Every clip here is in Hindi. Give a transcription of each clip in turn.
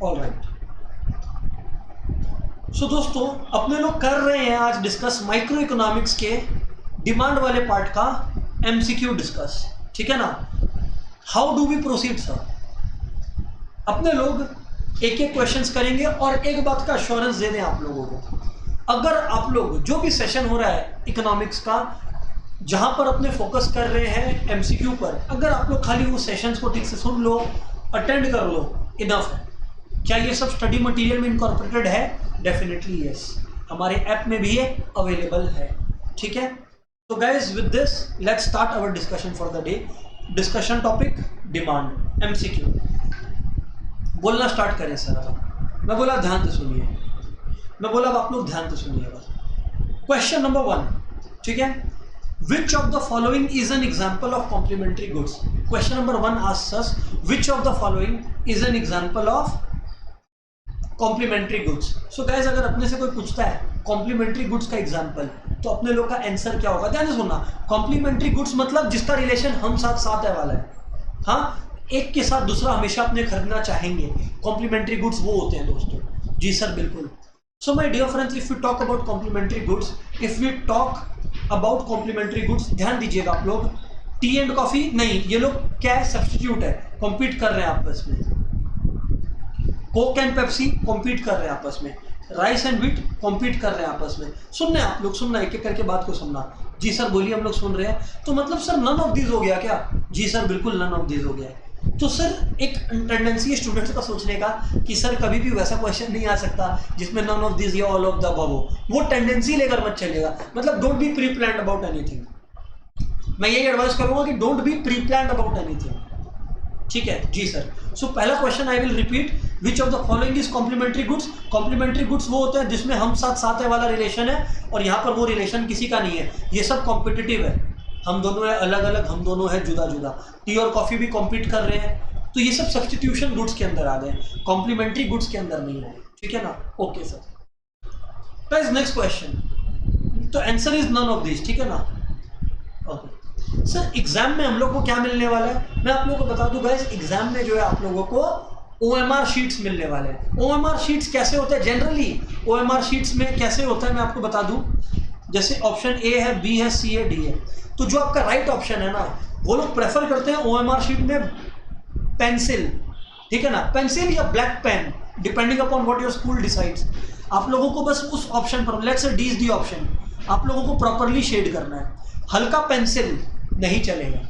ऑलराइट, सो दोस्तों अपने लोग कर रहे हैं आज डिस्कस माइक्रो इकोनॉमिक्स के डिमांड वाले पार्ट का एमसीक्यू डिस्कस, ठीक है ना। How do we proceed sir? अपने लोग एक एक क्वेश्चंस करेंगे और एक बात का अश्योरेंस दे दें आप लोगों को, अगर आप लोग जो भी सेशन हो रहा है इकोनॉमिक्स का जहां पर अपने फोकस कर रहे हैं एमसीक्यू पर, अगर आप लोग खाली वो सेशंस को ठीक से सुन लो, अटेंड कर लो, इनफ है। क्या ये सब स्टडी मटेरियल में इनकॉर्पोरेटेड है? डेफिनेटली यस, हमारे ऐप में भी ये अवेलेबल है, ठीक है। तो guys with this let's start our discussion for the day. Discussion topic demand MCQ. बोलना स्टार्ट करें सर। मैं बोला ध्यान से सुनिए, मैं बोला अब आप लोग ध्यान से सुनिएगा। क्वेश्चन नंबर 1, ठीक है। Which of the following is an example of complementary goods? Question number 1 asks us which of the following is an example of complementary goods. So guys अगर अपने से कोई पूछता है कॉम्प्लीमेंट्री गुड्स का एग्जाम्पल, तो अपने लोग का आंसर क्या होगा? ध्यान से सुनना। कॉम्प्लीमेंट्री गुड्स मतलब जिसका रिलेशन हम साथ साथ है वाला है। हाँ, एक के साथ दूसरा हमेशा अपने खरीदना चाहेंगे, कॉम्प्लीमेंट्री गुड्स वो होते हैं दोस्तों। जी सर बिल्कुल। So my dear friends, if we talk about complementary goods, if we talk about complementary goods, ध्यान दीजिएगा आप लोग, टी एंड कॉफी नहीं, ये लोग क्या है? सब्सटीट्यूट है, कॉम्पीट कर रहे हैं आपस में। कोक एंड पेप्सी कॉम्पीट कर रहे हैं आपस में, राइस एंड व्हीट कॉम्पीट कर रहे हैं आपस में। सुनना है आप लोग, सुनना, एक एक करके बात को सुनना। जी सर बोलिए, हम लोग सुन रहे हैं। तो मतलब सर नन ऑफ दीज हो गया क्या? जी सर बिल्कुल नन ऑफ दीज हो गया। तो सर एक टेंडेंसी है स्टूडेंट्स का सोचने का कि सर कभी भी वैसा क्वेश्चन नहीं आ सकता जिसमें नन ऑफ दिस या ऑल ऑफ द अबव हो। वो टेंडेंसी लेकर मत चलेगा, मतलब don't be pre planned about anything. मैं यही एडवाइस करूंगा कि don't be pre planned about anything, ठीक है। जी सर। सो पहला question I will repeat, which of the following is complementary goods? Complementary goods वो होते हैं जिसमें हम साथ साथ है वाला रिलेशन है, और यहाँ पर वो रिलेशन किसी का नहीं है। ये सब कॉम्पिटिटिव है, हम दोनों है अलग अलग, हम दोनों है जुदा जुदा। टी और कॉफी भी कॉम्पीट कर रहे हैं, तो ये सब सब्सटीट्यूशन गुड्स के अंदर आ गए, कॉम्प्लीमेंट्री गुड्स के अंदर नहीं है, ठीक है ना। Okay sir. Guys next question, तो answer is none of this, ठीक है ना। ओके सर, एग्जाम में हम लोग को क्या मिलने वाला है? मैं आप लोगों को बता दूं गाइस, एग्जाम में जो है आप लोगों को OMR शीट्स मिलने वाले हैं। OMR शीट्स कैसे होते हैं? जनरली OMR शीट्स में कैसे होता है मैं आपको बता दूं। जैसे ऑप्शन ए है, बी है, सी है, डी है, तो जो आपका राइट ऑप्शन है ना, वो लोग प्रेफर करते हैं OMR शीट में पेंसिल, ठीक है ना, पेंसिल या black pen, depending upon what your school decides. आप लोगों को बस उस ऑप्शन पर, let's say D is the option, आप लोगों को प्रॉपरली शेड करना है। हल्का पेंसिल नहीं चलेगा,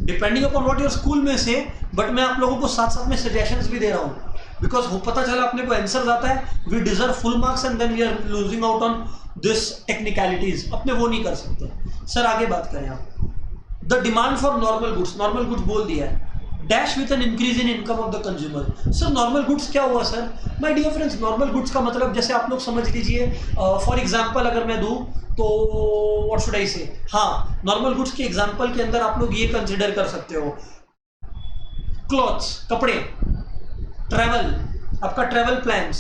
depending upon what your school में से। बट मैं आप लोगों को साथ साथ में सजेशंस भी दे रहा हूँ, बिकॉज हो पता चला अपने को आंसर आता है, we deserve full marks and then we are losing out on this technicalities. अपने वो नहीं कर सकते। सर आगे बात करें आप, the demand for normal goods, normal goods बोल दिया है, dash with an increase in income of the consumer. Sir normal goods क्या हुआ sir? My dear friends, normal goods का मतलब जैसे आप लोग समझ लीजिए, फॉर एग्जांपल अगर मैं दूं तो व्हाट शुड आई से, हाँ, नॉर्मल गुड्स के एग्जांपल के अंदर आप लोग ये कंसिडर कर सकते हो, क्लॉथ्स, कपड़े, ट्रैवल, आपका ट्रैवल प्लान्स।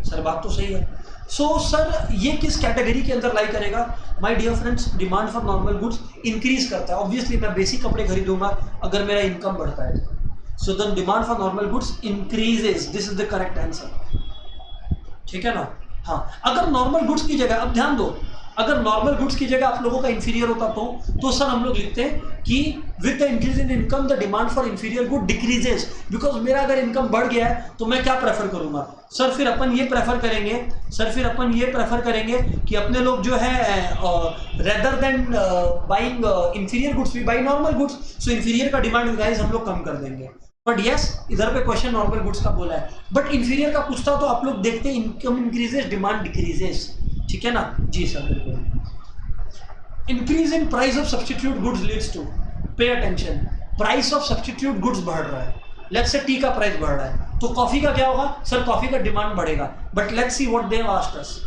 सर बात तो सही है। सो सर ये किस कैटेगरी के अंदर लाई करेगा? My dear friends, demand for normal goods increase करता है। ऑब्वियसली मैं बेसिक कपड़े खरीदूंगा अगर मेरा इनकम बढ़ता है, so the demand for normal goods increases, this is the correct answer, ठीक है ना। हाँ, अगर नॉर्मल गुड्स की जगह, अब ध्यान दो, अगर नॉर्मल गुड्स की जगह आप लोगों का इंफीरियर होता तो सर हम लोग लिखते हैं कि with the increase in income the demand for inferior good decreases, because मेरा अगर इनकम बढ़ गया है तो मैं क्या प्रेफर करूंगा? सर फिर अपन ये प्रेफर करेंगे, कि अपने लोग जो है rather than buying inferior goods we buy normal goods. So inferior का डिमांड गाइस हम लोग कम कर देंगे। बट यस, इधर पे क्वेश्चन नॉर्मल गुड्स का बोला है, बट इंफीरियर का पूछता तो आप लोग देखते इनकम इंक्रीजेस, डिमांड डिक्रीजेस, ठीक है ना। जी सर बिल्कुल। Increase in price of substitute goods leads to, pay attention, price of substitute goods बढ़ रहा है, लेट्स से टी का प्राइस बढ़ रहा है, तो कॉफी का क्या होगा? सर कॉफी का डिमांड बढ़ेगा। But let's see what they have asked us,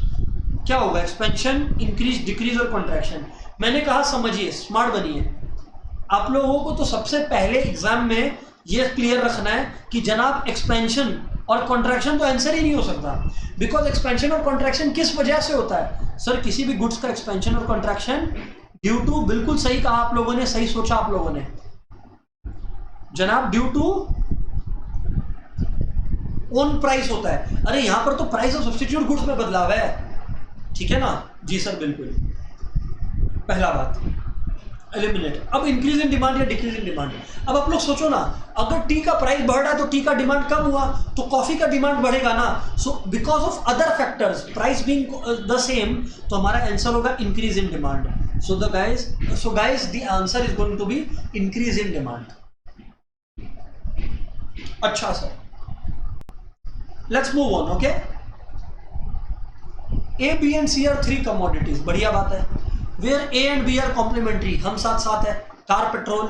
क्या होगा? एक्सपेंशन, इंक्रीज, डिक्रीज और कॉन्ट्रैक्शन। मैंने कहा समझिए, स्मार्ट बनिए। आप लोगों को तो सबसे पहले एग्जाम में ये क्लियर रखना है कि जनाब एक्सपेंशन और कॉन्ट्रैक्शन तो आंसर ही नहीं हो सकता, बिकॉज एक्सपेंशन और कॉन्ट्रैक्शन किस वजह से होता है? सर किसी भी गुड्स का एक्सपेंशन और कॉन्ट्रैक्शन ड्यू टू, बिल्कुल सही कहा आप लोगों ने, सही सोचा आप लोगों ने जनाब, ड्यू टू ऑन प्राइस होता है। अरे यहां पर तो प्राइस ऑफ सब्स्टिट्यूट गुड्स में बदलाव है, ठीक है ना जी सर, बिल्कुल। पहला बात एलिमिनेट। अब इंक्रीज इन डिमांड या डिक्रीज इन डिमांड, अब आप लोग सोचो ना, अगर टी का प्राइस बढ़ रहा है तो टी का डिमांड कम हुआ तो कॉफी का डिमांड बढ़ेगा ना। So because of other factors price being the same, तो हमारा आंसर होगा increase in demand. So guys the answer is going to be increase in demand. अच्छा sir, let's move on. Okay, A B and C are 3 commodities, बढ़िया बात है। Where A and B are complementary, हम साथ साथ है, car petrol.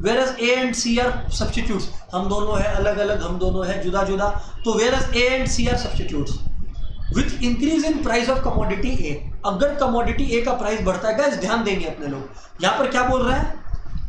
Whereas A and C are substitutes, हम दोनों है अलग अलग, हम दोनों है जुदा जुदा। तो whereas A and C are substitutes with increase in price of commodity A, अगर कमोडिटी ए का प्राइस बढ़ता है, गाइस ध्यान देंगे अपने लोग, यहां पर क्या बोल रहे हैं,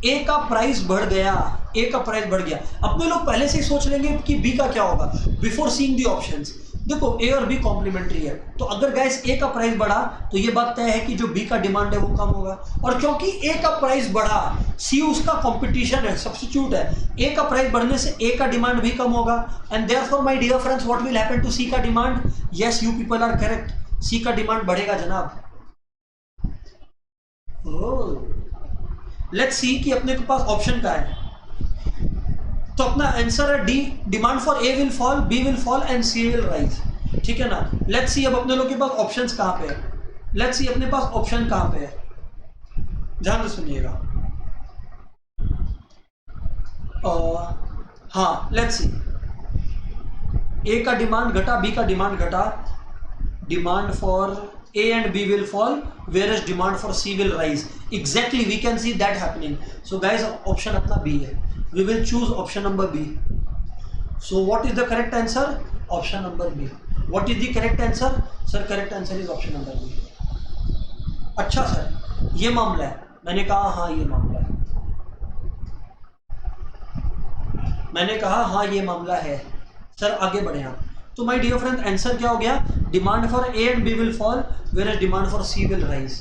ए का प्राइस बढ़ गया, ए का प्राइस बढ़ गया। अपने लोग पहले से ही सोच लेंगे कि बी का क्या होगा बिफोर सीइंग द ऑप्शंस। देखो ए और बी कॉम्प्लीमेंट्री है, तो अगर गाइस ए का प्राइस बढ़ा तो ये बात तय है कि जो बी का डिमांड है वो कम होगा, और क्योंकि ए का प्राइस बढ़ा, सी उसका कंपटीशन है, सब्स्टिट्यूट है, ए का प्राइस बढ़ने से ए का डिमांड भी कम होगा। And therefore my dear friends, what will happen to C का demand? Yes, you people are correct, C का डिमांड बढ़ेगा जनाब। लेट्स सी कि अपने के पास ऑप्शन का है, तो अपना आंसर है D, demand for A will fall, B will fall and C will rise, ठीक है ना। लेट्स सी अब अपने लोग के पास ऑप्शंस कहां पे है, लेट्स सी अपने पास ऑप्शन कहां पे है, ध्यान से सुनिएगा। हाँ, लेट्स सी, ए का डिमांड घटा, बी का डिमांड घटा, demand for A and B will fall, whereas demand for C will rise. Exactly, we can see that happening. So guys, option अपना B है. We will choose option number B. So what is the correct answer? Option number B. What is the correct answer? Sir, correct answer is option number B. अच्छा सर, ये मामला है, मैंने कहा हाँ ये मामला है, मैंने कहा हाँ ये मामला है। सर आगे बढ़े आप। तो माय डियर फ्रेंड, आंसर क्या हो गया? Demand for A and B will fall, where demand for C will rise.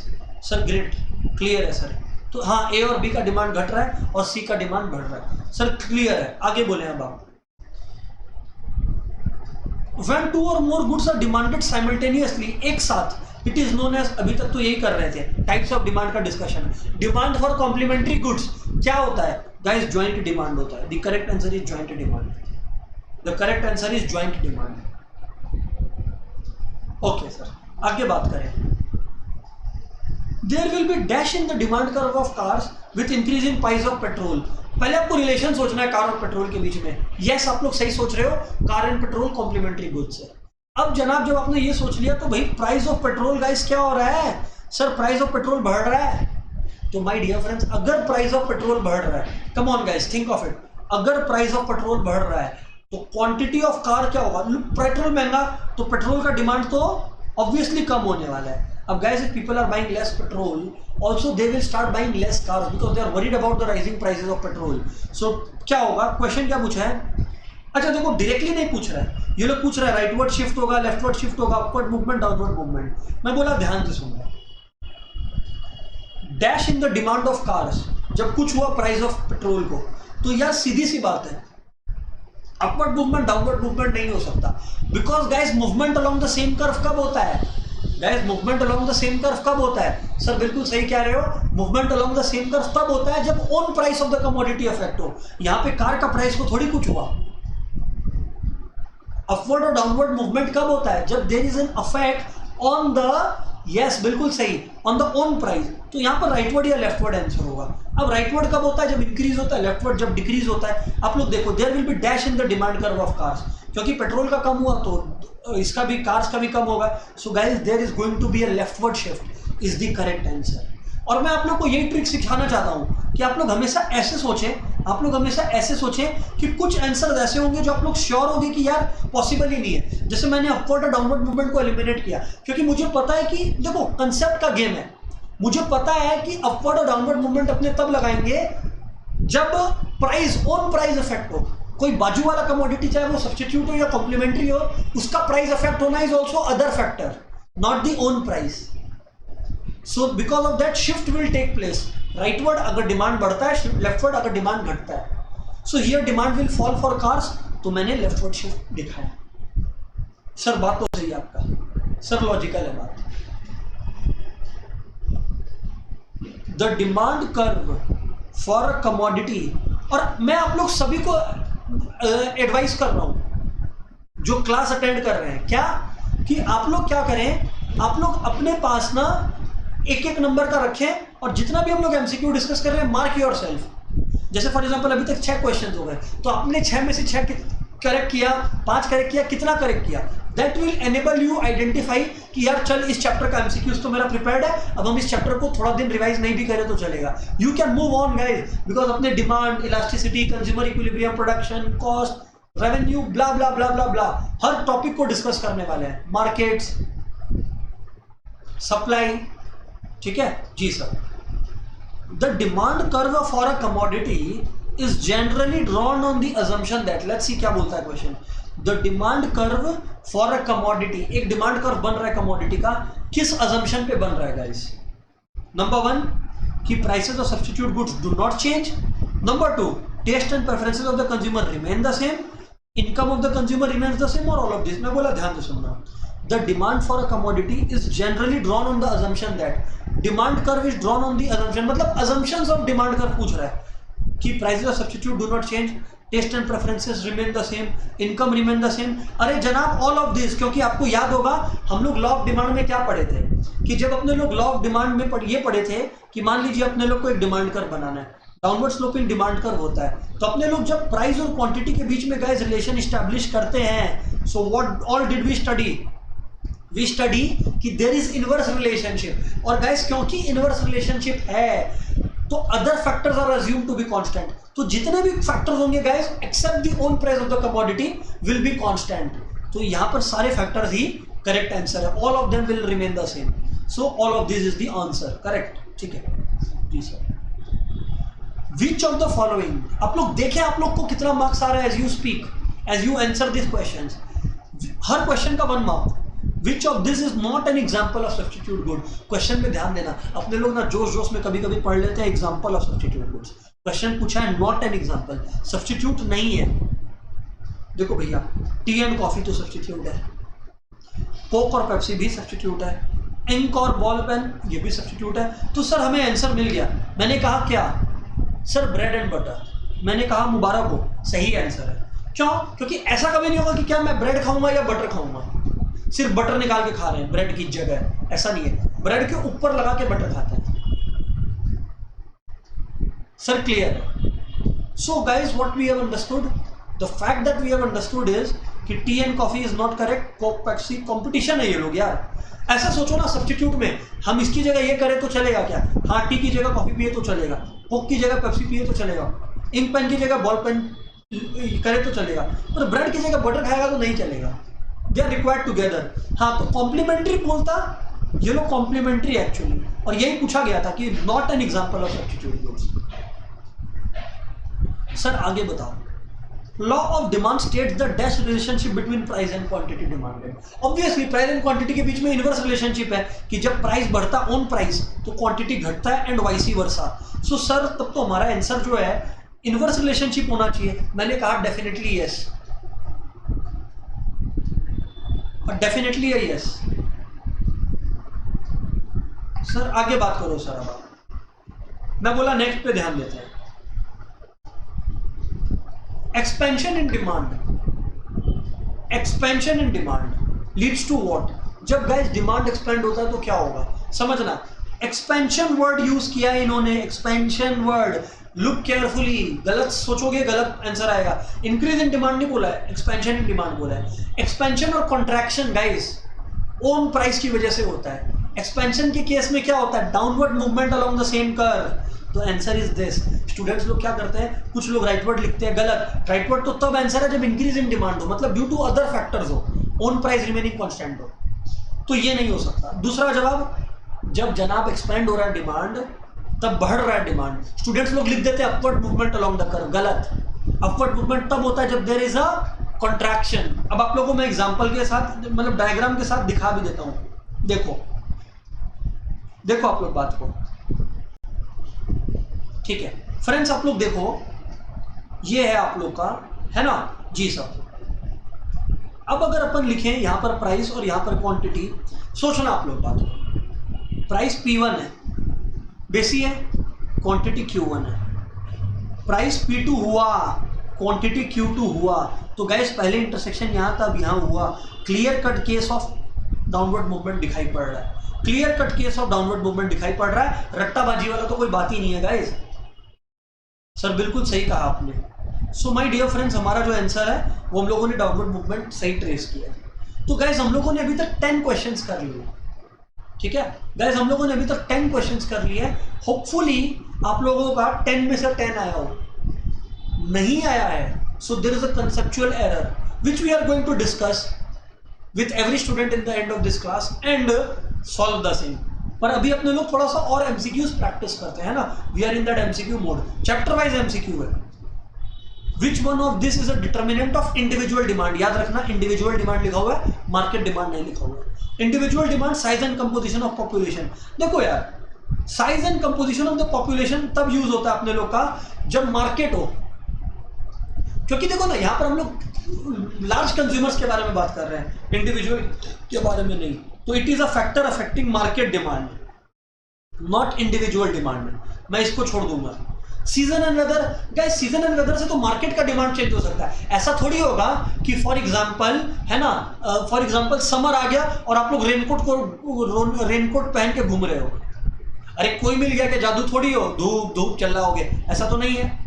Sir great, clear है सर। तो हाँ, ए और बी का डिमांड घट रहा है और सी का डिमांड बढ़ रहा है। सर क्लियर है, आगे बोले अब आप। When two or more goods are demanded simultaneously, एक साथ, इट इज नोन एज, अभी तक तो यही कर रहे थे, टाइप्स ऑफ डिमांड का discussion. Demand for complementary goods क्या होता है गाइस? ज्वाइंट डिमांड होता है। The correct answer is joint demand. The correct answer is joint demand. Okay sir, आगे बात करें। There will be dash in the demand curve of cars with increase in price of petrol. पहले आपको रिलेशन सोचना है कार और पेट्रोल के बीच में। यस, आप लोग सही सोच रहे हो, car and petrol complementary goods है। अब जनाब जब आपने ये सोच लिया तो भाई प्राइस ऑफ पेट्रोल गाइस क्या हो रहा है? सर प्राइस ऑफ पेट्रोल बढ़ रहा है। तो माय डियर फ्रेंड्स, अगर प्राइस ऑफ पेट्रोल बढ़ रहा है, come on guys think of it, अगर प्राइस ऑफ पेट्रोल बढ़ रहा है तो क्वांटिटी ऑफ कार क्या होगा? पेट्रोल महंगा तो पेट्रोल का डिमांड तो ऑब्वियसली कम होने वाला है। अब guys, if people are buying less petrol, also they will start buying less cars because they are worried about the rising prices of petrol. So क्या होगा? क्वेश्चन क्या पूछा है? अच्छा देखो, डायरेक्टली नहीं पूछ रहा है, ये लोग पूछ रहा है राइटवर्ड शिफ्ट होगा, लेफ्टवर्ड शिफ्ट होगा, अपवर्ड मूवमेंट, डाउनवर्ड मूवमेंट। मैं बोला ध्यान से सुनना, dash in the demand of cars जब कुछ हुआ प्राइस ऑफ पेट्रोल को, तो यार सीधी सी बात है, अपवर्ड मूवमेंट डाउनवर्ड मूवमेंट नहीं हो सकता। Because guys movement along the same curve कब होता है? Guys movement along the same curve कब होता है? सर बिल्कुल सही कह रहे हो, movement along the same curve तब होता है जब on price of the commodity affect हो। यहां पे कार का प्राइस को थोड़ी कुछ हुआ। अपवर्ड और डाउनवर्ड मूवमेंट कब होता है? जब there is an affect on the, yes बिल्कुल सही, ऑन द ऑन प्राइस। तो यहां पर राइटवर्ड या लेफ्टवर्ड आंसर होगा। अब राइटवर्ड कब होता है? जब इंक्रीज होता है, लेफ्टवर्ड जब डिक्रीज होता है। आप लोग देखो, there will be dash in the demand curve of cars, क्योंकि पेट्रोल का कम हुआ तो इसका भी, कार्स का भी कम होगा। So guys there is going to be a leftward shift is the correct answer. और मैं आप लोग को यही ट्रिक सिखाना चाहता हूं कि आप लोग हमेशा ऐसे सोचें, आप लोग हमेशा ऐसे सोचें कि कुछ आंसर ऐसे होंगे जो आप लोग श्योर होंगे कि यार पॉसिबल ही नहीं है। जैसे मैंने अपवर्ड और डाउनवर्ड मूवमेंट को एलिमिनेट किया, क्योंकि मुझे पता है कि देखो कंसेप्ट का गेम है, मुझे पता है कि अपवर्ड और डाउनवर्ड मूवमेंट अपने तब लगाएंगे जब प्राइस, ऑन प्राइस इफेक्ट हो। कोई बाजू वाला कमोडिटी चाहे वो सब्स्टिट्यूट हो या कॉम्प्लीमेंट्री हो, उसका प्राइस इफेक्ट होना is also other factor, not the own price. So because of that shift will take place. Rightward अगर डिमांड बढ़ता है, लेफ्टवर्ड अगर डिमांड घटता है। So here demand will fall for cars, तो मैंने लेफ्टवर्ड शिफ्ट दिखाया। सर बात तो सही है आपका, सर लॉजिकल है बात। The demand curve for a commodity, और मैं आप लोग सभी को एडवाइस कर रहा हूं जो क्लास अटेंड कर रहे हैं, क्या कि आप लोग क्या करें, आप लोग अपने पास ना एक एक नंबर का रखें, और जितना भी हम लोग एमसीक्यू डिस्कस कर रहे हैं मार्क योर सेल्फ। जैसे फॉर एग्जांपल अभी तक 6 क्वेश्चन हो गए, तो आपने 6 में से 6 करेक्ट किया, 5 करेक्ट किया, कितना करेक्ट किया, that will enable you identify कि यार चल इस चैप्टर का एमसीक्यूज तो मेरा प्रिपेयर्ड है, अब हम इस चैप्टर को थोड़ा दिन रिवाइज नहीं भी करें तो चलेगा। You can move on guys, because अपने demand, elasticity, consumer equilibrium, production, cost, revenue, blah blah blah blah blah, हर टॉपिक को डिस्कस करने वाले हैं, मार्केट्स, सप्लाई, ठीक है जी sir. The demand curve for a commodity is generally drawn on the assumption that, let's see क्या बोलता है question. The demand curve for a commodity, एक डिमांड कर्व बन रहा है कमोडिटी का, किस अजम्पशन पे बन रहा है गाइस? नंबर 1 कि prices of substitute goods do not change, number 2 taste and preferences of the consumer remain the same, income of the consumer remains the same, और ऑल ऑफ दिस। मैं बोला ध्यान से सुनना, the demand for a commodity is generally drawn on the assumption that, demand curve is drawn on the assumption, मतलब assumptions of demand curve पूछ रहा है कि prices of substitute do not change, taste and preferences remain the same, income remain the same। अरे जनाब all of this, क्योंकि आपको याद होगा हम लोग लॉ ऑफ डिमांड में क्या पढ़े थे कि जब अपने लोग लॉ ऑफ डिमांड में ये पढ़े थे कि मान लीजिए अपने लोग को एक डिमांड कर्व बनाना है, डाउनवर्ड स्लोपिंग डिमांड कर्व होता है, तो अपने लोग जब प्राइस और क्वांटिटी के बीच में गाइस रिलेशन एस्टैब्लिश करते हैं, so what all did we study? We study कि देयर इज इनवर्स रिलेशनशिप, और गाइस क्योंकि इनवर्स रिलेशनशिप है तो other factors are assume to be constant, तो जितने भी फैक्टर्स होंगे guys except the own price of the commodity will be constant, तो यहां पर सारे फैक्टर्स ही करेक्ट आंसर है, all of them will remain the same, so all of this is the answer correct, ठीक है जी sir. Which of the following, आप लोग देखें आप लोग को कितना मार्क्स आ रहा है as you speak, as you answer this questions, हर क्वेश्चन का 1 mark. Which of this is not an example of substitute good? Question में ध्यान देना, अपने लोग ना जोश जोश में कभी कभी पढ़ लेते हैं example of substitute goods, question पूछा है नॉट एन एग्जाम्पल, सब्स्टिट्यूट नहीं है। देखो भैया टी एंड कॉफी तो सब्स्टिट्यूट है, कोक और पेप्सी भी सब्स्टिट्यूट है, इंक और बॉल पेन ये भी सब्स्टिट्यूट है, तो सर हमें आंसर मिल गया। मैंने कहा क्या सर? ब्रेड एंड बटर, मैंने कहा मुबारक हो, सही आंसर है। क्यों? क्योंकि ऐसा कभी नहीं होगा कि क्या मैं ब्रेड खाऊंगा या बटर खाऊंगा, सिर्फ बटर निकाल के खा रहे हैं ब्रेड की जगह, ऐसा नहीं है, ब्रेड के ऊपर लगा के बटर खाते हैं। सर क्लियर है? So guys what we have understood, the fact that we have understood is कि tea and coffee is not correct, Coke Pepsi competition है ये लोग यार। ऐसा सोचो ना सब्स्टिट्यूट में हम इसकी जगह ये करें तो चलेगा क्या? हाँ टी की जगह कॉफी पिए तो चलेगा, कोक की जगह पेप्सी पिए तो चलेगा, इंक पेन की जगह बॉल पेन करे तो चलेगा, पर ब्रेड की जगह बटर खाएगा तो नहीं चलेगा। They are required together. हाँ तो कॉम्प्लीमेंट्री बोलता, ये लोग कॉम्प्लीमेंट्री एक्चुअली, और यही पूछा गया था कि not an example of substitute goods. Sir आगे बताओ, law of demand states the dash relationship between price and quantity demanded. Obviously price and quantity के बीच में इनवर्स रिलेशनशिप है कि जब प्राइस बढ़ता ऑन प्राइस तो क्वांटिटी घटता है and vice versa. So sir तब तो हमारा आंसर जो है इनवर्स रिलेशनशिप होना चाहिए। मैंने कहा डेफिनेटली यस, और डेफिनेटली है यस। सर आगे बात करो सर, अब मैं बोला नेक्स्ट पे ध्यान देते हैं। Expansion in demand, expansion in demand leads to what? जब गाइस डिमांड एक्सपेंड होता है तो क्या होगा समझना। एक्सपेंशन वर्ड यूज किया है इन्होंने, एक्सपेंशन वर्ड, लुक केयरफुली, गलत सोचोगे गलत आंसर आएगा। इंक्रीज इन डिमांड नहीं बोला है, एक्सपेंशन इन डिमांड बोला है। एक्सपेंशन और कॉन्ट्रैक्शन गाइस ओन प्राइस की वजह से होता है। एक्सपेंशन के केस में क्या होता है? Downward movement along the same curve. तो आंसर इज दिस। स्टूडेंट्स लोग क्या करते हैं, कुछ लोग राइटवर्ड लिखते हैं, गलत। राइटवर्ड तो तब आंसर है जब इंक्रीज इन डिमांड हो, मतलब ड्यू टू अदर फैक्टर्स हो, ओन प्राइस रिमेनिंग कांस्टेंट हो, तो ये नहीं हो सकता। दूसरा जवाब, जब जनाब एक्सपेंड हो रहा है डिमांड तब बढ़ रहा है डिमांड। स्टूडेंट्स लोग लिख देते हैं upward movement along the curve, गलत। अपवर्ड मूवमेंट तब होता है जब देयर इज अ कॉन्ट्रैक्शन। अब आप लोगों को मैं एग्जांपल के साथ, मतलब डायग्राम के साथ दिखा भी देता हूं। देखो देखो आप लोग बात को, ठीक है फ्रेंड्स, आप लोग देखो, ये है आप लोग का, है ना जी सर। अब अगर अपन लिखें यहाँ पर प्राइस और यहाँ पर क्वांटिटी, सोचना आप लोग बात को, प्राइस P1 है, बेसी है, क्वांटिटी Q1 है, प्राइस P2 हुआ, क्वांटिटी Q2 हुआ, तो गाइस पहले इंटरसेक्शन यहाँ था, अब यहाँ हुआ, clear cut case of downward movement दिखाई पड़ रहा है, clear cut case of downward movement दिखाई पड़ रहा है, रट्टाबाजी वाला तो कोई बात ही नहीं है गाइस। सर बिल्कुल सही कहा आपने। सो माय डियर फ्रेंड्स, हमारा जो आंसर है वो हम लोगों ने डाउनवर्ड मूवमेंट सही ट्रेस किया। तो गाइस हम लोगों ने अभी तक 10 क्वेश्चंस कर लिए, ठीक है गाइस, हम लोगों ने अभी तक 10 क्वेश्चंस कर लिए। होपफुली आप लोगों का 10 में से 10 आया हो, नहीं आया है so there is a conceptual error which we are going to discuss with every student in the end of this class and solve the same। पर अभी अपने लोग थोड़ा सा और MCQs प्रैक्टिस करते हैं ना, we are in that MCQ mode, chapter wise MCQ है। which one of this is a determinant of individual demand, याद रखना individual demand लिखा हुआ है, market demand नहीं लिखा हुआ है। individual demand, size and composition of population। देखो यार, size and composition of the population तब यूज होता है अपने लोग का जब मार्केट हो, क्योंकि देखो ना यहाँ पर हम लोग लार्ज कंज्यूमर्स के बारे में बात कर रहे हैं, इंडिविजुअल के बारे में नहीं। तो it is a factor affecting market demand, not individual demand. मैं इसको छोड़ दूंगा। Season and weather, guys season and weather से तो मार्केट का डिमांड चेंज हो सकता है। ऐसा थोड़ी होगा कि फॉर एग्जांपल है ना, फॉर एग्जांपल समर आ गया और आप लोग रेनकोट पहन के घूम रहे हो, अरे कोई मिल गया कि जादू थोड़ी हो, धूप धूप चल रहा होगे, ऐसा तो नहीं है।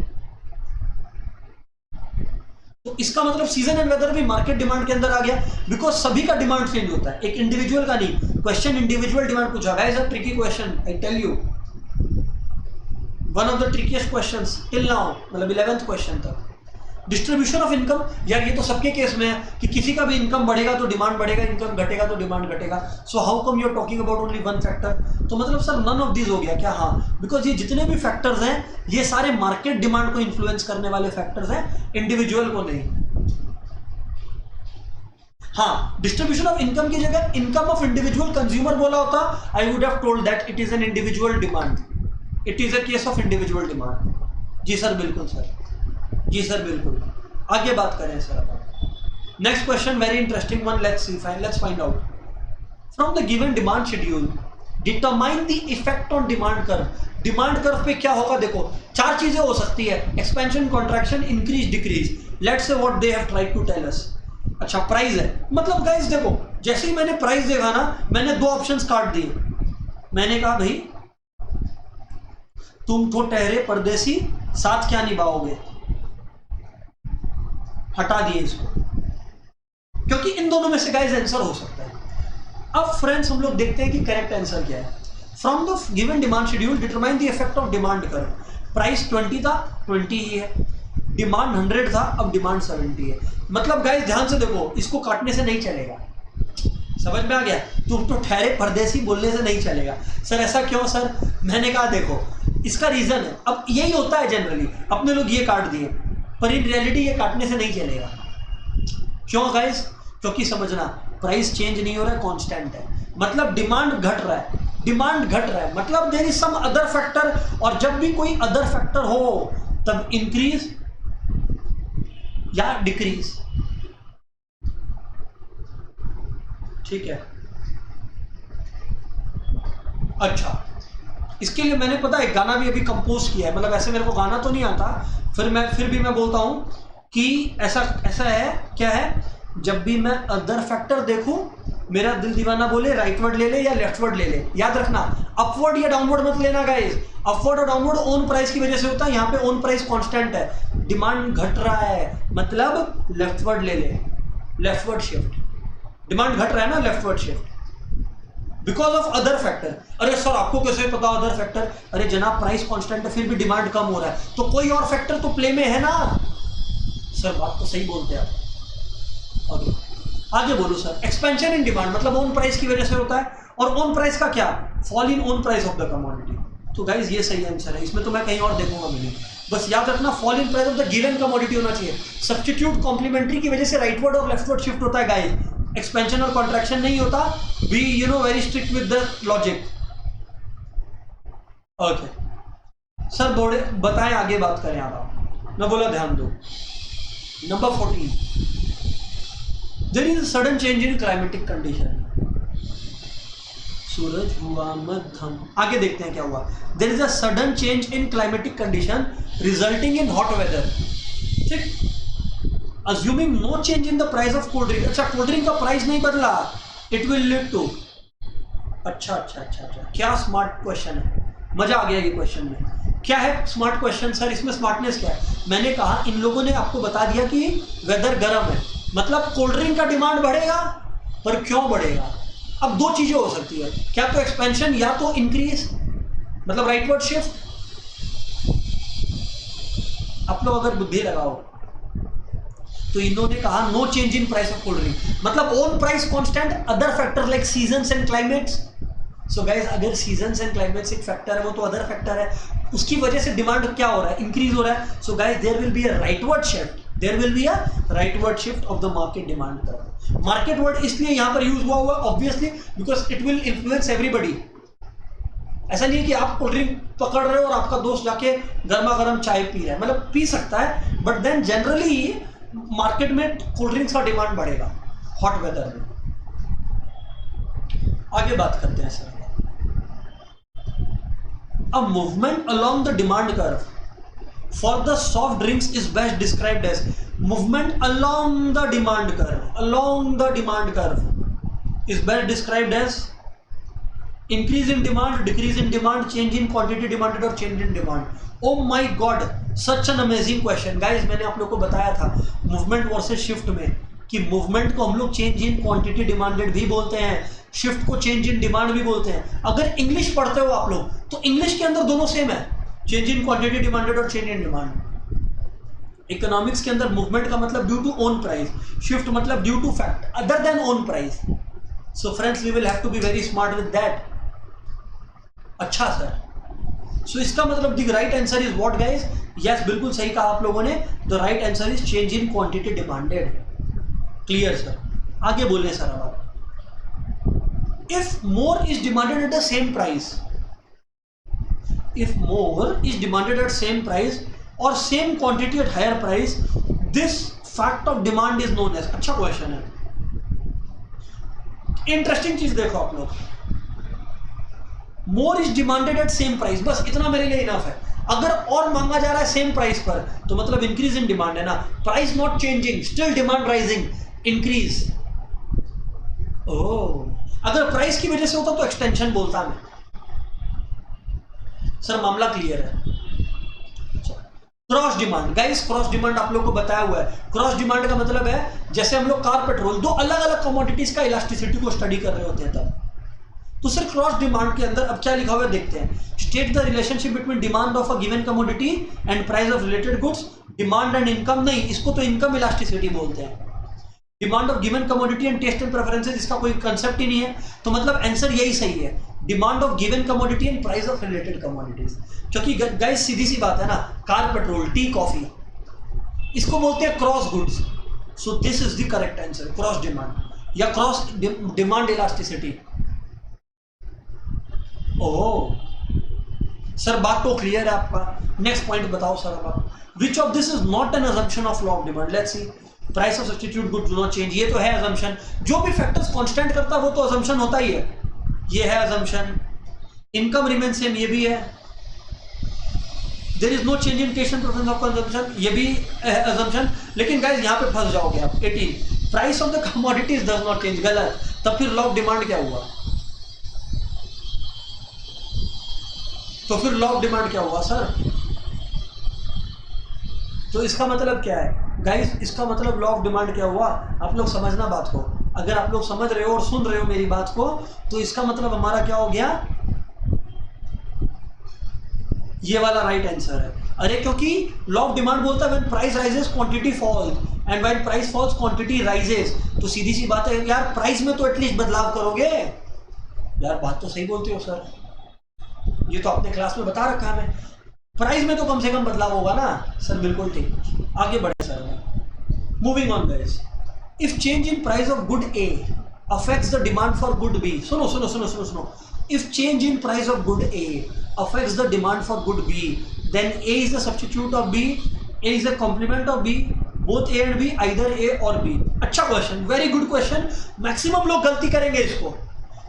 तो इसका मतलब सीजन एंड वेदर भी मार्केट डिमांड के अंदर आ गया, बिकॉज सभी का डिमांड चेंज होता है, एक इंडिविजुअल का नहीं। क्वेश्चन इंडिविजुअल डिमांड पूछा, guys a tricky question, I tell you, one of the trickiest questions till now, मतलब 11th क्वेश्चन तक। डिस्ट्रीब्यूशन ऑफ इनकम, यार ये तो सबके केस में है कि किसी का भी इनकम बढ़ेगा तो डिमांड बढ़ेगा, इनकम घटेगा तो डिमांड घटेगा। So how come you are talking about only one factor? तो मतलब सर नन ऑफ दीज हो गया क्या? हाँ, बिकॉज ये जितने भी फैक्टर्स हैं ये सारे मार्केट डिमांड को इन्फ्लुएंस करने वाले फैक्टर्स हैं, इंडिविजुअल को नहीं। हाँ, डिस्ट्रीब्यूशन ऑफ इनकम की जगह इनकम ऑफ इंडिविजुअल कंज्यूमर बोला होता, I would have told that it is an individual demand, it is a case of individual demand. जी सर बिल्कुल सर, जी सर बिल्कुल। आगे बात करें सर अपन। Next question very interesting one, let's find out from the given demand schedule determine the effect on demand curve. Demand curve पे क्या होगा? देखो चार चीजें हो सकती है, expansion, contraction, increase, decrease. Let's say what they have tried to tell us. अच्छा प्राइस है, मतलब गाइस देखो जैसे ही मैंने प्राइस देखा ना, मैंने दो ऑप्शंस काट दिए। मैंने कहा भाई तुम तो ठहरे परदेसी, साथ क्या निभाओगे, हटा दिए इसको, क्योंकि इन दोनों में से गाइस आंसर हो सकता है। अब फ्रेंड्स हम लोग देखते हैं कि करेक्ट आंसर क्या है। From the given demand schedule determine the effect of demand curve. Price 20 था, 20 ही है, डिमांड 100 था, अब डिमांड 70 है। मतलब गाइस ध्यान से देखो, इसको काटने से नहीं चलेगा, समझ में आ गया? तुम तो ठहरे परदेसी बोलने से नहीं चलेगा। सर ऐसा क्यों सर? मैंने कहा देखो इसका रीजन है, अब यही होता है जनरली, अपने लोग ये काट दिए, पर इन रियलिटी ये काटने से नहीं चलेगा। क्यों गाइस? क्योंकि समझना प्राइस चेंज नहीं हो रहा है, कांस्टेंट है, मतलब डिमांड घट रहा है, डिमांड घट रहा है, मतलब there is some other factor, और जब भी कोई अदर फैक्टर हो तब इंक्रीज या डिक्रीज, ठीक है। अच्छा इसके लिए मैंने पता है गाना भी अभी कंपोज किया है, मतलब ऐसे मेरे को गाना तो नहीं आता, फिर भी मैं बोलता हूं कि ऐसा है, क्या है, जब भी मैं अदर फैक्टर देखूं मेरा दिल दीवाना बोले राइटवर्ड ले ले या लेफ्टवर्ड ले ले। याद रखना अपवर्ड या डाउनवर्ड मत लेना गाइस, अपवर्ड और डाउनवर्ड ओन प्राइस की वजह से होता है, यहाँ पे ओन प्राइस कांस्टेंट है, डिमांड घट रहा है मतलब लेफ्टवर्ड ले ले, लेफ्टवर्ड शिफ्ट, डिमांड घट रहा है ना, leftward shift because of other factor. अरे सर आपको कैसे पता अदर फैक्टर? अरे जनाब प्राइस कांस्टेंट है फिर भी डिमांड कम हो रहा है, तो कोई और फैक्टर तो प्ले में है ना। सर बात तो सही बोलते हैं आप। ओके आगे बोलो सर। एक्सपेंशन इन डिमांड मतलब ओन प्राइस की वजह से होता है, और ओन प्राइस का क्या? Fall in own price of the commodity. तो गाइज ये सही आंसर है, इसमें तो मैं कहीं और देखूंगा नहीं, बस याद रखना fall in price of the given commodity होना चाहिए। सब्स्टिट्यूट कॉम्प्लीमेंट्री की वजह से राइटवर्ड और लेफ्टवर्ड शिफ्ट होता है गाइज, एक्सपेंशन और कॉन्ट्रैक्शन नहीं होता। Be you know very strict with the logic. Okay sir बोले बताएं, आगे बात करें आप। मैं बोला ध्यान दो। Number 14 there is a sudden change in climatic condition, सूरज हुआ मध्यम, आगे देखते हैं क्या हुआ। There is a sudden change in climatic condition resulting in hot weather, ठीक। Assuming no change in the price of cold drink, अच्छा कोल्ड ड्रिंक का प्राइस नहीं बदला, इट विल लीड टू, अच्छा अच्छा अच्छा अच्छा, क्या स्मार्ट क्वेश्चन है, मजा आ गया ये क्वेश्चन में। क्या है स्मार्ट क्वेश्चन सर, इसमें स्मार्टनेस क्या है? मैंने कहा इन लोगों ने आपको बता दिया कि वेदर गर्म है, मतलब कोल्ड ड्रिंक का डिमांड बढ़ेगा, पर क्यों बढ़ेगा? अब दो चीजें हो सकती है, क्या तो एक्सपेंशन या तो इंक्रीज, मतलब राइटवर्ड शिफ्ट। आप लोग अगर बुद्धि लगाओ तो इन्होंने कहा no change in price of cold drink, मतलब own price constant, other factor like seasons and climates. So guys अगर सीजन्स एंड क्लाइमेट्स एक फैक्टर है, वो तो अदर फैक्टर है, उसकी वजह से डिमांड क्या हो रहा है, इंक्रीज हो रहा है। So guys there will be a rightward shift, there will be a rightward shift of the market demand curve. Market word इसलिए यहां पर यूज हुआ हुआ obviously because it will influence everybody. ऐसा नहीं है कि आप कोल्ड ड्रिंक पकड़ रहे हो और आपका दोस्त जाके गर्मा गर्म चाय पी रहा है, मतलब पी सकता है, बट देन जनरली मार्केट में कोल्ड ड्रिंक्स का डिमांड बढ़ेगा हॉट वेदर में। आगे बात करते हैं sir. A movement along the demand curve for the soft drinks is best described as movement along the demand curve. Along the demand curve is best described as increase in demand, decrease in demand, change in quantity demanded or change in demand. Oh my God, such an amazing question, guys. मैंने आप लोग को बताया था मूवमेंट वर्सेस शिफ्ट में कि मूवमेंट को हम लोग चेंज इन क्वांटिटी डिमांडेड भी बोलते हैं, शिफ्ट को चेंज इन डिमांड भी बोलते हैं। अगर इंग्लिश पढ़ते हो आप लोग तो इंग्लिश के अंदर दोनों सेम है, चेंज इन क्वांटिटी डिमांडेड और चेंज इन डिमांड। इकोनॉमिक्स के अंदर मूवमेंट का मतलब due to own price, shift मतलब due to fact other than own price. So friends we will have to be very smart with that. अच्छा सर, सो इसका मतलब the right answer is what guys? Yes, बिल्कुल सही कहा आप लोगों ने, the right answer is change in quantity demanded. Clear sir, आगे बोलिए सर। अब if more is demanded at the same price, if more is demanded at same price or same quantity at higher price, this fact of demand is known as, अच्छा क्वेश्चन है, इंटरेस्टिंग चीज देखो आप लोग, more is demanded eight same price, बस इतना मेरे लिए इनफ है। अगर और मांगा जा रहा है सेम प्राइस पर तो मतलब इंक्रीज इन डिमांड है ना, price not changing, still demand rising, increase. Oh, अगर प्राइस की वजह से होता तो एक्सटेंशन बोलता मैं। सर मामला क्लियर है। Cross demand, guys cross demand आप लोग को बताया हुआ है। क्रॉस डिमांड का मतलब है जैसे हम लोग कार पेट्रोल दो अलग अलग कमोडिटीज का इलास्टिसिटी को स्टडी कर रहे होते हैं तब, तो सर क्रॉस डिमांड के अंदर अब क्या लिखा हुआ है देखते हैं। State the relationship between demand of a given commodity and price of related goods. Demand and income नहीं, इसको तो इनकम इलास्टिसिटी बोलते हैं। Demand of given commodity and taste and preferences, इसका कोई कंसेप्ट ही नहीं है, तो मतलब आंसर यही सही है, demand of given commodity and price of related commodities. क्योंकि गाइस सीधी सी बात है ना, कार पेट्रोल टी कॉफी इसको बोलते हैं cross goods. So this is the correct answer, cross demand या cross demand elasticity. Oh sir, बात तो क्लियर है आपका। नेक्स्ट पॉइंट बताओ सर अब, which of this is not an assumption of law of demand. Let's see, price of substitute good do not change, ये तो है अजम्पशन। जो भी फैक्टर्स कांस्टेंट करता है वो तो अजम्पशन होता ही है, ये है अजम्पशन। इनकम रिमेन सेम, ये भी है। There is no change in taste and preference of consumption, ये भी है अजम्पशन। लेकिन गाइस यहाँ पे फंस जाओगे आप। 18, price of the commodities does not change, गलत। तब फिर लॉ ऑफ डिमांड क्या हुआ? तो फिर लॉ ऑफ डिमांड क्या हुआ सर? तो इसका मतलब क्या है गाइस? इसका मतलब लॉ ऑफ डिमांड क्या हुआ? आप लोग समझना बात को। अगर आप लोग समझ रहे हो और सुन रहे हो मेरी बात को, तो इसका मतलब हमारा क्या हो गया? ये वाला राइट आंसर है। अरे क्योंकि लॉ ऑफ डिमांड बोलता है when price rises quantity falls and when price falls quantity rises. तो सीधी सी बात है यार, प्राइस में तो एटलीस्ट बदलाव करोगे यार। बात तो सही बोलते हो सर, ये तो आपने क्लास में बता रखा है, प्राइस में तो कम से कम बदलाव होगा ना सर। बिल्कुल ठीक, आगे बढ़े सर। Moving on guys, if change in price of good A affects the demand for good B. सुनो सुनो सुनो सुनो सुनो, if change in price of good A affects the demand for good B, then A is the substitute of B, A is the complement of B, both A and B, either A और बी। अच्छा question, very good question. Maximum लोग गलती करेंगे इसको।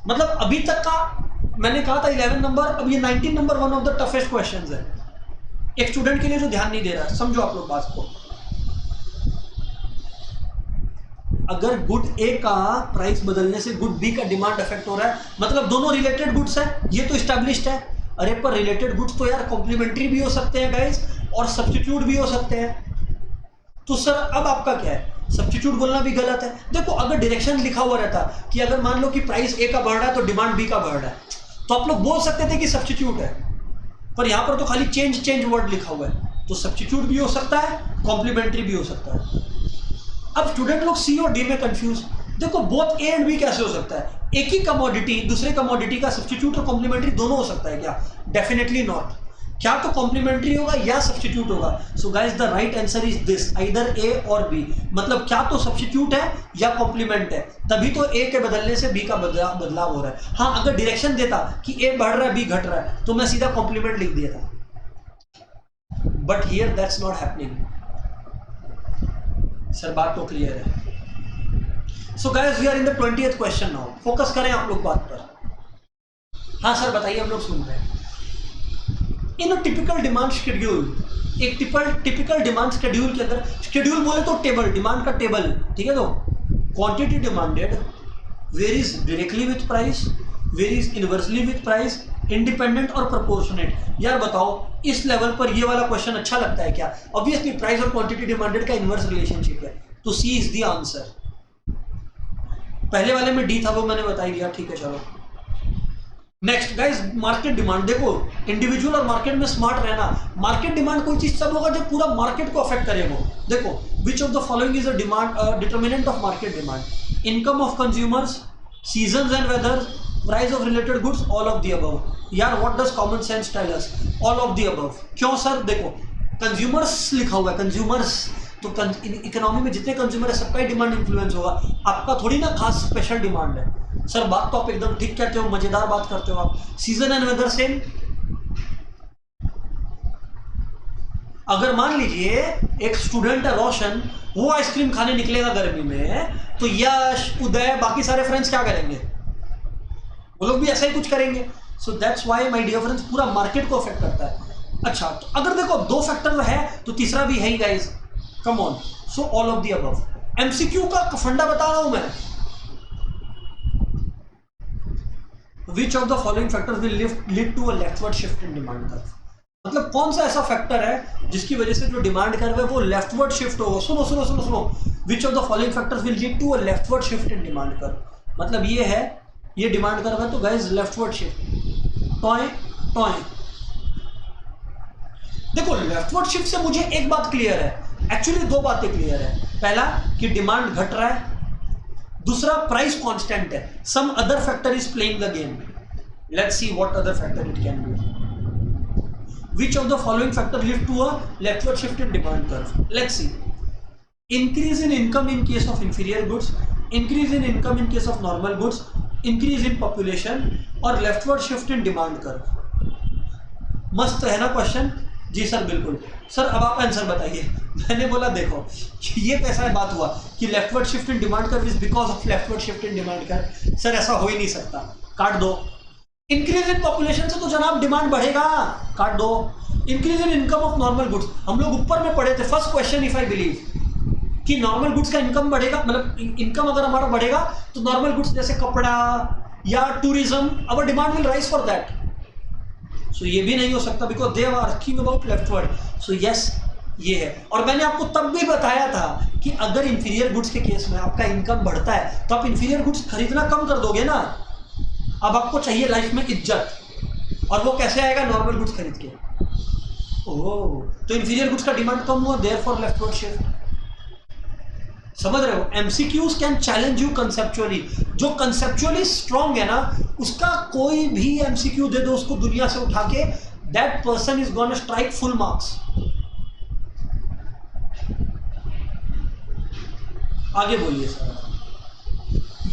मतलब अभी तक का मैंने कहा था 11 नंबर, अब ये 19 number one of the toughest question है एक स्टूडेंट के लिए जो ध्यान नहीं दे रहा है। समझो आप लोग बात को, अगर गुड ए का प्राइस बदलने से गुड बी का डिमांड अफेक्ट हो रहा है, मतलब दोनों रिलेटेड गुड्स है, ये तो एस्टैब्लिश्ड है। अरे पर रिलेटेड गुड्स तो यार कॉम्प्लीमेंट्री भी हो सकते हैं गाइस, और सब्स्टिट्यूट भी हो सकते हैं। तो सर अब आपका क्या है, सब्स्टिट्यूट बोलना भी गलत है। देखो अगर डायरेक्शन लिखा हुआ रहता कि अगर मान लो कि प्राइस ए का बढ़ रहा है तो डिमांड बी का बढ़ रहा है, तो आप लोग बोल सकते थे कि सब्स्टिट्यूट है, पर यहां पर तो खाली चेंज वर्ड लिखा हुआ है, तो सब्स्टिट्यूट भी हो सकता है, कॉम्प्लीमेंट्री भी हो सकता है। अब स्टूडेंट लोग सी और डी में कंफ्यूज। देखो बोथ ए एंड बी कैसे हो सकता है, एक ही कमोडिटी दूसरे कमोडिटी का सब्स्टिट्यूट और कॉम्प्लीमेंट्री दोनों हो सकता है क्या? Definitely not. क्या तो कॉम्प्लीमेंट्री होगा या सब्स्टिट्यूट होगा। So guys the right answer is this, either A और बी। मतलब क्या तो सब्स्टिट्यूट है या कॉम्प्लीमेंट है, तभी तो ए के बदलने से बी का बदलाव हो रहा है। हाँ अगर डायरेक्शन देता कि ए बढ़ रहा है बी घट रहा है तो मैं सीधा कॉम्प्लीमेंट लिख दिया था, but here that's not happening. Sir बात तो क्लियर है। So guys we are in the 20th question now. Focus करें आप लोग बात पर। हाँ सर बताइए, हम लोग सुन रहे हैं। इन अ टिपिकल डिमांड शेड्यूल, एक टिपिकल डिमांड शेड्यूल के अंदर, शेड्यूल बोले तो टेबल, डिमांड का टेबल, ठीक है। तो quantity demanded varies directly with price, varies inversely with price, independent और प्रोपोर्शनेट। यार बताओ इस लेवल पर ये वाला क्वेश्चन अच्छा लगता है क्या? ऑब्वियसली प्राइस और क्वांटिटी डिमांडेड का इनवर्स रिलेशनशिप है, तो सी इज द आंसर। पहले वाले में डी था वो मैंने बता ही दिया, ठीक है चलो नेक्स्ट। गाइस मार्केट डिमांड, देखो इंडिविजुअल और मार्केट में स्मार्ट रहना। मार्केट डिमांड कोई चीज तब होगा जब पूरा मार्केट को अफेक्ट करे वो। देखो which of the following is a demand determinant of market demand? Income of consumers, seasons and weather, price of related goods, all of the above. यार what does common sense tell us? All of the above. क्यों सर? देखो कंज्यूमर्स लिखा हुआ है, कंज्यूमर्स तो इकोनॉमी में जितने कंज्यूमर है सबका ही डिमांड इन्फ्लुएंस होगा, आपका थोड़ी ना खास स्पेशल डिमांड है। सर बात तो आप एकदम ठीक कहते हो, मजेदार बात करते हो आप। Season and weather same. अगर मान लीजिए एक स्टूडेंट है रोशन, वो आइसक्रीम खाने निकलेगा गर्मी में, तो यश, उदय, बाकी सारे फ्रेंड्स क्या करेंगे? वो लोग भी ऐसा ही कुछ करेंगे। So that's why my dear friends पूरा मार्केट को अफेक्ट करता है। अच्छा तो अगर देखो दो फैक्टर है तो तीसरा भी है ही guys, come on. So all of the above. MCQ का फंडा बता रहा हूं मैं। Which of the following factors will lead to a leftward shift in demand curve? मतलब कौन सा ऐसा फैक्टर है जिसकी वजह से जो डिमांड कर्व है वो लेफ्टवर्ड शिफ्ट होगा? सुनो सुनो सुनो सुनो, which of the following factors will lead to a leftward shift in demand curve? मतलब ये है, ये डिमांड कर्व है तो guys leftward shift. Toy toy. देखो लेफ्टवर्ड शिफ्ट से मुझे एक बात क्लियर है, एक्चुअली दो बातें क्लियर है। पहला कि डिमांड घट रहा है, दूसरा प्राइस कांस्टेंट है, some other factor is playing the game. Let's see what other factor it can be. Which of the following factor lead to a leftward shift in demand curve? Let's see. Increase in income in case of inferior goods, increase in income in case of normal goods, increase in population और leftward shift in demand curve. मस्त है ना क्वेश्चन? जी सर बिल्कुल। सर अब आप आंसर बताइए। मैंने बोला देखो ये कैसा बात हुआ कि leftward shift in demand curve is because of leftward shift in demand curve. Sir ऐसा हो ही नहीं सकता, काट दो। इंक्रीज इन पॉपुलेशन से तो जनाब डिमांड बढ़ेगा, काट दो। Increase in income of normal goods, हम लोग ऊपर में पढ़े थे first question if I believe कि नॉर्मल गुड्स का इनकम बढ़ेगा, मतलब इनकम अगर हमारा बढ़ेगा तो नॉर्मल गुड्स जैसे कपड़ा या tourism, our demand will rise for that. So ये भी नहीं हो सकता because they are asking about leftward. So yes ये है। और मैंने आपको तब भी बताया था कि अगर इंफीरियर गुड्स के केस में आपका इनकम बढ़ता है तो आप इंफीरियर गुड्स खरीदना कम कर दोगे ना। अब आपको चाहिए लाइफ में इज्जत, और वो कैसे आएगा? नॉर्मल गुड्स खरीद के। ओह तो इंफीरियर गुड्स का डिमांड कम हुआ, देयरफॉर लेफ्टवर्ड शिफ्ट। समझ रहे हो? MCQs can challenge you conceptually. जो कंसेप्चुअली स्ट्रांग है ना उसका कोई भी एमसीक्यू दे दो उसको दुनिया से उठा के, that person is gonna strike full marks. आगे बोलिए sir.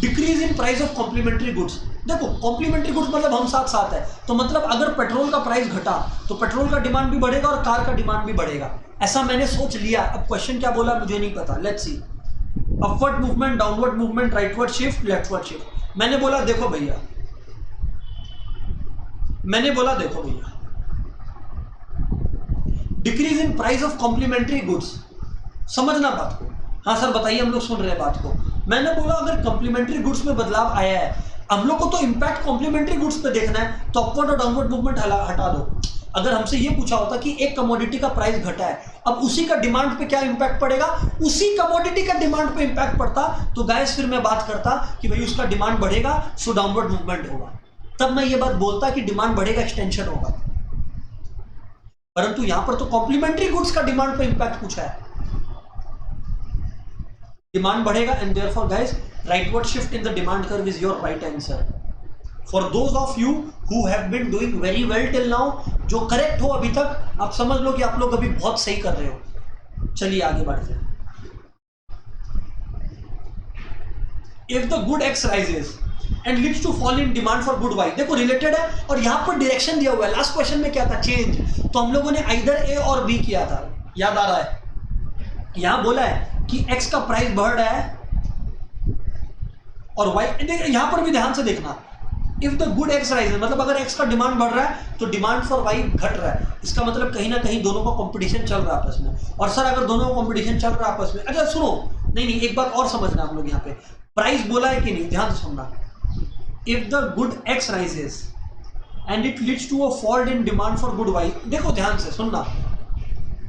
Decrease in price of complementary goods. देखो कॉम्प्लीमेंट्री गुड्स मतलब हम साथ साथ है, तो मतलब अगर पेट्रोल का प्राइस घटा तो पेट्रोल का डिमांड भी बढ़ेगा और कार का डिमांड भी बढ़ेगा। ऐसा मैंने सोच लिया, अब क्वेश्चन क्या बोला मुझे नहीं पता, let's see. Upward movement, downward movement, rightward shift, leftward shift. मैंने बोला देखो भैया, decrease in price of complementary goods, समझना बात को। हाँ सर बताइए, हम लोग सुन रहे हैं बात को। मैंने बोला अगर कॉम्प्लीमेंट्री गुड्स में बदलाव आया है, हम लोग को तो इंपैक्ट कॉम्प्लीमेंट्री गुड्स पे देखना है, तो अपवर्ड और डाउनवर्ड मूवमेंट हटा दो। अगर हमसे ये पूछा होता कि एक कमोडिटी का प्राइस घटा है, अब उसी का डिमांड पे क्या इंपैक्ट पड़ेगा, उसी कमोडिटी का डिमांड पे इंपैक्ट पड़ता, तो गाइस फिर मैं बात करता कि भाई उसका डिमांड बढ़ेगा सो डाउनवर्ड मूवमेंट होगा, तब मैं ये बात बोलता कि डिमांड बढ़ेगा एक्सटेंशन होगा। परंतु यहां पर तो कॉम्प्लीमेंट्री गुड्स का डिमांड पे इंपैक्ट पूछा है, डिमांड बढ़ेगा, and therefore guys rightward shift in the demand curve is your right answer. For those of you who have been doing very well till now, जो करेक्ट हो अभी तक, आप समझ लो कि आप लोग अभी बहुत सही कर रहे हो। चलिए आगे बढ़ते हैं। If the good X rises and leads to fall in demand for good Y, देखो रिलेटेड है, और यहां पर डायरेक्शन दिया हुआ है। लास्ट क्वेश्चन में क्या था, चेंज, तो हम लोगों ने आइदर ए और बी किया था, याद आ रहा है। यहां बोला है कि एक्स का प्राइस बढ़ रहा है और वाई, यहां पर भी ध्यान से देखना, if the good X rises, मतलब अगर एक्स का डिमांड बढ़ रहा है तो डिमांड फॉर वाई घट रहा है, इसका मतलब कहीं ना कहीं दोनों का कंपटीशन चल रहा है आपस में। और सर अगर दोनों का कंपटीशन चल रहा है आपस में, अच्छा सुनो, नहीं एक बात और समझना हम लोग, यहाँ पे प्राइस बोला है कि नहीं, ध्यान से सुनना। If the good X rises and it leads to a fall in demand for good Y, देखो ध्यान से सुनना,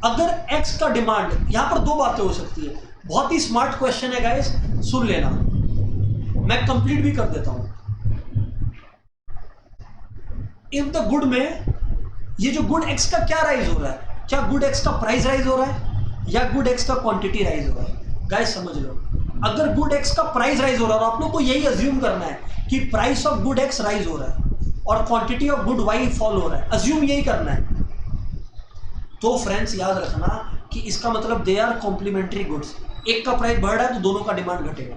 अगर एक्स का डिमांड, यहां पर दो बातें हो सकती है, बहुत ही स्मार्ट क्वेश्चन है गाइस, सुन लेना, मैं कंप्लीट भी कर देता हूं। इफ द गुड में, ये जो गुड एक्स का क्या राइज हो रहा है, क्या गुड एक्स का प्राइस राइज हो रहा है या गुड एक्स का क्वांटिटी राइज हो रहा है, गाइस समझ लो। अगर गुड एक्स का प्राइस राइज हो रहा है और आप लोग को यही अज्यूम करना है कि price of good X rise हो रहा है और quantity of good Y fall हो रहा है, अज्यूम यही करना है, तो फ्रेंड्स याद रखना कि इसका मतलब दे आर कॉम्प्लीमेंट्री गुड्स, एक का प्राइस बढ़ रहा है तो दोनों का डिमांड घटेगा।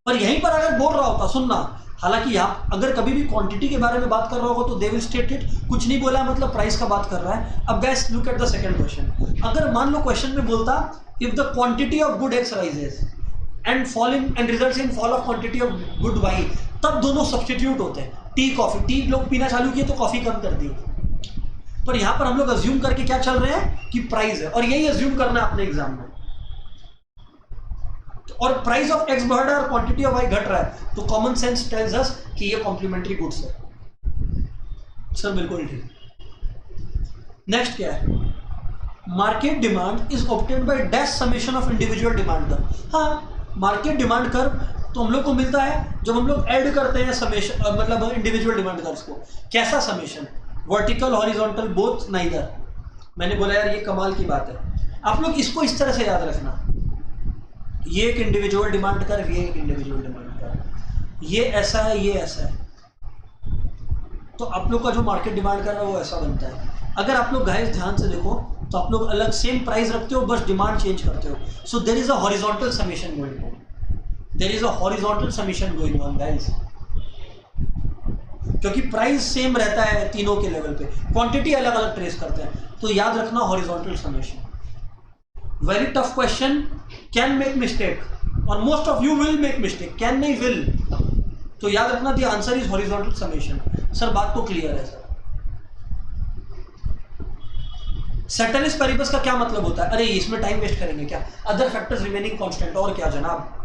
पर यहीं पर अगर बोल रहा होता, सुनना, हालांकि यहाँ अगर कभी भी क्वांटिटी के बारे में बात कर रहा होगा तो दे विल स्टेट इट, कुछ नहीं बोला मतलब प्राइस का बात कर रहा है। अब guys look at the second question, अगर मान लो क्वेश्चन में बोलता if the quantity of good X rises and falling and results in fall of quantity of good Y, तब दोनों सब्स्टिट्यूट होते हैं। टी कॉफी, टी लोग पीना चालू किए तो कॉफी कम कर दी, पर यहां पर हम लोग अज्यूम करके क्या चल रहे हैं कि प्राइस है, और यही अज्यूम करना है अपने एग्जाम में। और प्राइस ऑफ एक्स बढ़ रहा है और क्वांटिटी ऑफ वाई घट रहा है, तो कॉमन सेंस टेल्स अस कि ये कॉम्प्लीमेंट्री गुड्स है। सर बिल्कुल ठीक। नेक्स्ट क्या है, market demand is obtained by dash summation of individual demand curve. हाँ, मार्केट डिमांड कर्व तो हम लोग को मिलता है जब हम लोग ऐड करते हैं समेशन, मतलब इंडिविजुअल डिमांड कर्व्स को। कैसा summation, vertical, horizontal, both, neither. मैंने बोला यार ये कमाल की बात है, आप लोग इसको इस तरह से याद रखना, ये एक इंडिविजुअल डिमांड कर्व, ये एक इंडिविजुअल डिमांड कर्व, ये ऐसा है, ये ऐसा है, तो आप लोग का जो मार्केट डिमांड कर्व है वो ऐसा बनता है। अगर आप लोग गाइस ध्यान से देखो तो आप लोग अलग सेम प्राइस रखते हो, बस डिमांड चेंज करते हो। So there is a horizontal summation going on, there is a horizontal summation going on guys, क्योंकि प्राइस सेम रहता है तीनों के लेवल पे, क्वांटिटी अलग अलग ट्रेस करते हैं, तो याद रखना horizontal summation. Very tough question, can make mistake और most of you will make mistake, can नहीं विल, तो याद रखना the answer is horizontal summation. Sir बात तो क्लियर है सर। सेटेलिस पेरिबस का क्या मतलब होता है, अरे इसमें टाइम वेस्ट करेंगे क्या, अदर फैक्टर्स रिमेनिंग कांस्टेंट, और क्या जनाब।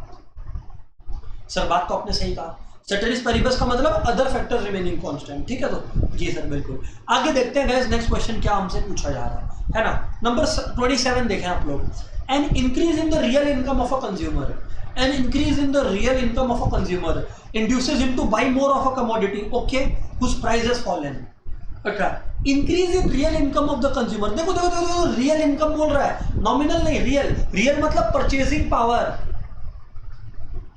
सर बात तो आपने सही कहा, सेटेलिस पेरिबस का मतलब अदर फैक्टर्स रिमेनिंग कांस्टेंट, ठीक है, तो जी सर बिल्कुल। आगे देखते हैं गाइस नेक्स्ट क्वेश्चन क्या हमसे पूछा जा रहा है ना। नंबर 27 देखें आप लोग, an increase in the real income of a consumer, an increase in the real income of a consumer induces him to buy more of a commodity, okay, whose price has fallen. अच्छा, increase in real income of the consumer, देखो देखो देखो, रियल इनकम बोल रहा है, नॉमिनल नहीं, रियल, रियल मतलब purchasing power,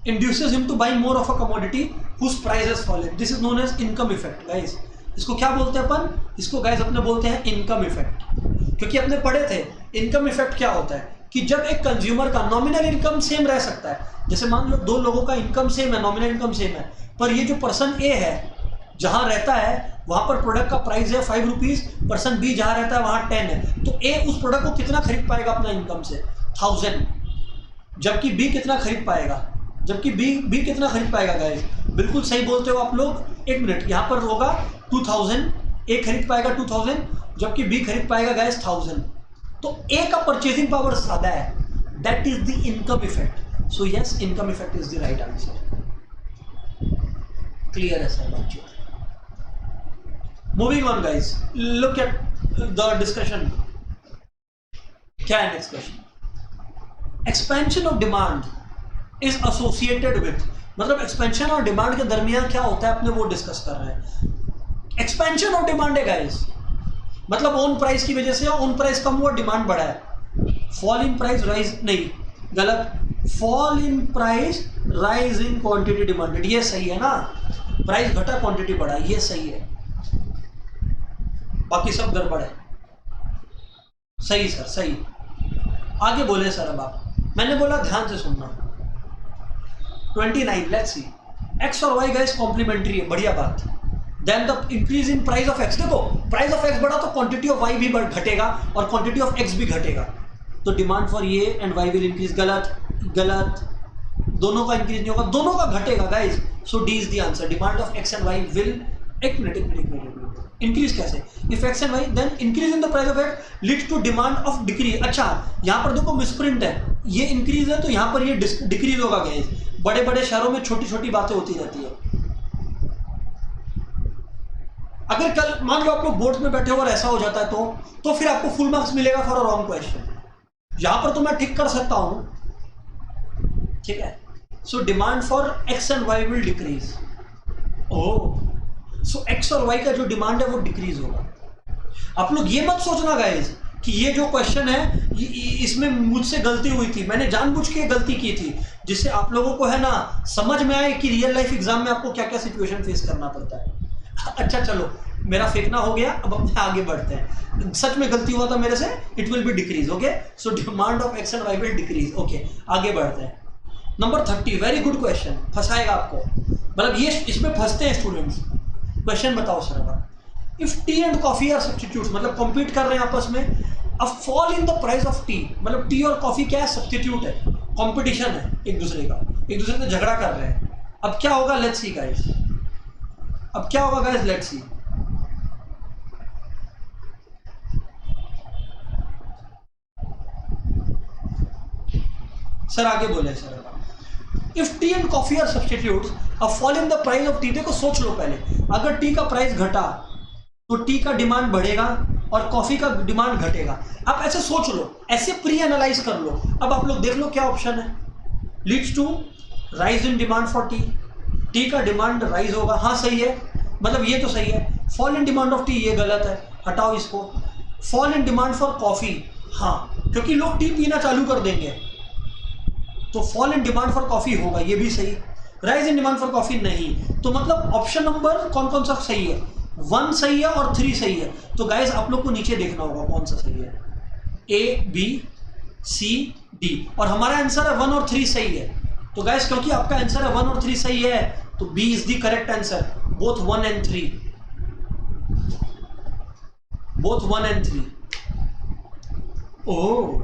induces him to buy more of a commodity whose price has fallen. This is known as income effect, guys. इसको क्या बोलते हैं अपन, इसको गाइस अपने बोलते हैं इनकम इफेक्ट, क्योंकि अपने पढ़े थे इनकम इफेक्ट क्या होता है कि जब एक कंज्यूमर का नॉमिनल इनकम सेम रह सकता है, जैसे मान लो दो लोगों का इनकम सेम है, नॉमिनल इनकम सेम है, पर ये जो पर्सन ए है जहां रहता है वहां पर प्रोडक्ट का प्राइस है 5 रुपीज, पर्सन बी जहां रहता है वहां 10 है, तो ए उस प्रोडक्ट को कितना खरीद पाएगा अपना इनकम से? 1000। जबकि बी कितना खरीद पाएगा? जबकि बी कितना खरीद पाएगा गाइस? बिल्कुल सही बोलते हो आप लोग। एक मिनट, यहाँ पर होगा 2000, ए खरीद पाएगा 2000, जबकि बी खरीद पाएगा गाइस 1000। तो ए का परचेजिंग पावर ज्यादा है, that is the income effect. So yes, income effect is the right answer. Clear है सर बच्चों? Moving on guys, look at the discussion. क्या है next question? Expansion of demand is associated with, मतलब एक्सपेंशन और डिमांड के दरमियान क्या होता है अपने वो डिस्कस कर रहे हैं। एक्सपेंशन ऑफ डिमांड है गाइस, मतलब ऑन प्राइस की वजह से ऑन प्राइस कम हुआ, डिमांड बढ़ा है। फॉल इन प्राइस राइज, नहीं गलत, fall in price rise in quantity demanded, ये सही है ना। प्राइस घटा क्वांटिटी बढ़ा, ये सही है, बाकी सब गड़बड़ है। सही सर, सही। आगे बोले सर अब आप, मैंने बोला ध्यान से सुनना। 29, लेट्स सी, एक्स और वाई गाइस कॉम्प्लीमेंट्री है, बढ़िया बात। Then the increase in price of X, देखो प्राइस ऑफ एक्स बढ़ा तो क्वांटिटी ऑफ वाई भी घटेगा और क्वांटिटी ऑफ एक्स भी घटेगा, तो डिमांड फॉर ये एंड वाई विल इंक्रीज। गलत, गलत, दोनों का इंक्रीज नहीं होगा, दोनों का घटेगा guys. So D is the answer, demand of X and Y will, एक मिनट, इंक्रीज कैसे? If X and Y then increase in the price of X leads to demand of decrease. अच्छा, यहाँ पर देखो मिसप्रिंट है, ये इंक्रीज है तो यहाँ पर ये डिक्रीज होगा गाइस। बड़े बड़े शहरों में छोटी छोटी बातें होती रहती है। अगर कल मान लो आप लोग बोर्ड में बैठे हो और ऐसा हो जाता है तो फिर आपको फुल मार्क्स मिलेगा फॉर अ रॉन्ग क्वेश्चन। यहां पर तो मैं ठीक कर सकता हूं, ठीक है। So demand for X and Y will decrease. Oh, so X और वाई का जो डिमांड है वो डिक्रीज होगा। आप लोग ये मत सोचना गाइस कि ये जो क्वेश्चन है इसमें मुझसे गलती हुई थी, मैंने जानबूझ के गलती की थी, जिससे आप लोगों को है ना समझ में आए कि रियल लाइफ एग्जाम में आपको क्या क्या सिचुएशन फेस करना पड़ता है। अच्छा चलो, मेरा फेंकना हो गया, अब अपने आगे बढ़ते हैं। सच में गलती हुआ था मेरे से, it will be decrease, okay. So demand of X and Y will decrease, okay. आगे बढ़ते हैं। नंबर 30, वेरी गुड क्वेश्चन, फंसाएगा आपको, मतलब ये इसमें फंसते हैं स्टूडेंट्स। क्वेश्चन बताओ सर अब, if tea and coffee are substitutes, मतलब कॉम्पीट कर रहे हैं आपस में, अब fall in the price of tea, मतलब टी और कॉफी क्या है? सब्स्टिट्यूट है, कॉम्पिटिशन है एक दूसरे का, एक दूसरे से झगड़ा कर रहे हैं। अब क्या होगा? लेट्स सी गाइस, अब क्या होगा गाइस? Let's see. सर आगे बोले sir, if tea and coffee are substitutes, अब fall in the price of tea, देखो सोच लो पहले, अगर टी का प्राइस घटा तो टी का डिमांड बढ़ेगा और कॉफी का डिमांड घटेगा। आप ऐसे सोच लो, ऐसे प्री एनालाइज कर लो। अब आप लोग देख लो क्या ऑप्शन है। Leads to rise in demand for tea, tea का डिमांड राइज होगा, हाँ सही है, मतलब ये तो सही है। Fall in demand of tea, ये गलत है, हटाओ इसको। Fall in demand for coffee, हाँ, क्योंकि लोग टी पीना चालू कर देंगे, तो fall in demand for coffee होगा, ये भी सही। Rise in demand for coffee नहीं, तो मतलब ऑप्शन नंबर कौन कौन सा सही है? 1 सही है और 3 सही है। तो गाइज आप लोग को नीचे देखना होगा कौन सा सही है, ए बी सी डी, और हमारा आंसर है 1 और 3 सही है। तो गाइज क्योंकि आपका आंसर है 1 और 3 सही है, तो B is the correct answer, both 1 and 3, both 1 and 3। Oh